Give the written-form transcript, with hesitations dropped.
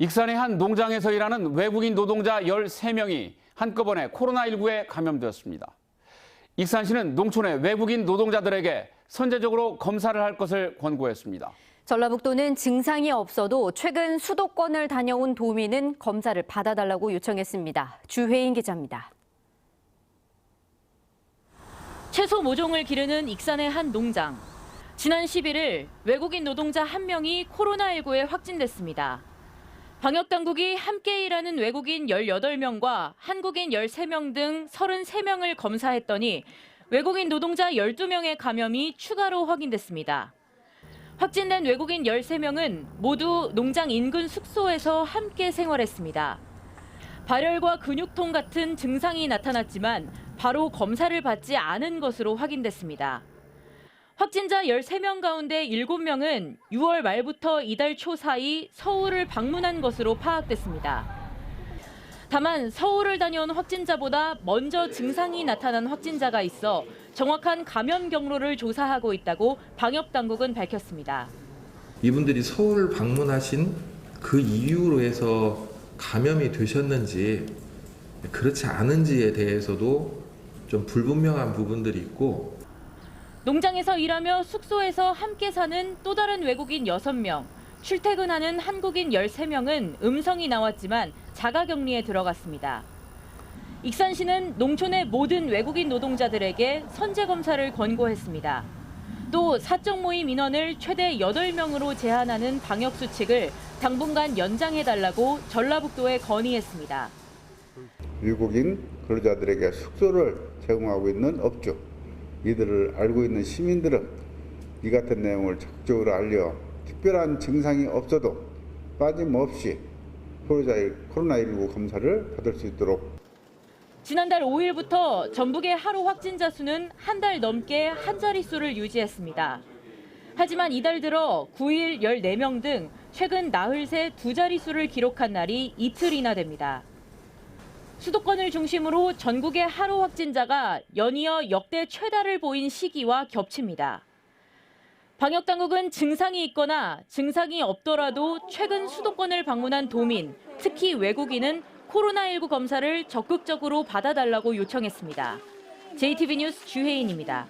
익산의 한 농장에서 일하는 외국인 노동자 13명이 한꺼번에 코로나19에 감염되었습니다. 익산시는 농촌의 외국인 노동자들에게 선제적으로 검사를 할 것을 권고했습니다. 전라북도는 증상이 없어도 최근 수도권을 다녀온 도민은 검사를 받아달라고 요청했습니다. 주혜인 기자입니다. 채소 모종을 기르는 익산의 한 농장. 지난 11일 외국인 노동자 1명이 코로나19에 확진됐습니다. 방역당국이 함께 일하는 외국인 18명과 한국인 13명 등 33명을 검사했더니 외국인 노동자 12명의 감염이 추가로 확인됐습니다. 확진된 외국인 13명은 모두 농장 인근 숙소에서 함께 생활했습니다. 발열과 근육통 같은 증상이 나타났지만 바로 검사를 받지 않은 것으로 확인됐습니다. 확진자 13명 가운데 7명은 6월 말부터 이달 초 사이 서울을 방문한 것으로 파악됐습니다. 다만 서울을 다녀온 확진자보다 먼저 증상이 나타난 확진자가 있어 정확한 감염 경로를 조사하고 있다고 방역당국은 밝혔습니다. 이분들이 서울을 방문하신 그 이유로 해서 감염이 되셨는지 그렇지 않은지에 대해서도 좀 불분명한 부분들이 있고, 농장에서 일하며 숙소에서 함께 사는 또 다른 외국인 6명, 출퇴근하는 한국인 13명은 음성이 나왔지만 자가격리에 들어갔습니다. 익산시는 농촌의 모든 외국인 노동자들에게 선제검사를 권고했습니다. 또 사적 모임 인원을 최대 8명으로 제한하는 방역수칙을 당분간 연장해달라고 전라북도에 건의했습니다. 외국인 근로자들에게 숙소를 제공하고 있는 업주, 이들을 알고 있는 시민들은 이 같은 내용을 적극적으로 알려 특별한 증상이 없어도 빠짐없이 코로나19 검사를 받을 수 있도록. 지난달 5일부터 전북의 하루 확진자 수는 한 달 넘게 한 자릿수를 유지했습니다. 하지만 이달 들어 9일 14명 등 최근 나흘 새 두 자릿수를 기록한 날이 이틀이나 됩니다. 수도권을 중심으로 전국의 하루 확진자가 연이어 역대 최다를 보인 시기와 겹칩니다. 방역당국은 증상이 있거나 증상이 없더라도 최근 수도권을 방문한 도민, 특히 외국인은 코로나19 검사를 적극적으로 받아달라고 요청했습니다. JTB 뉴스 주혜인입니다.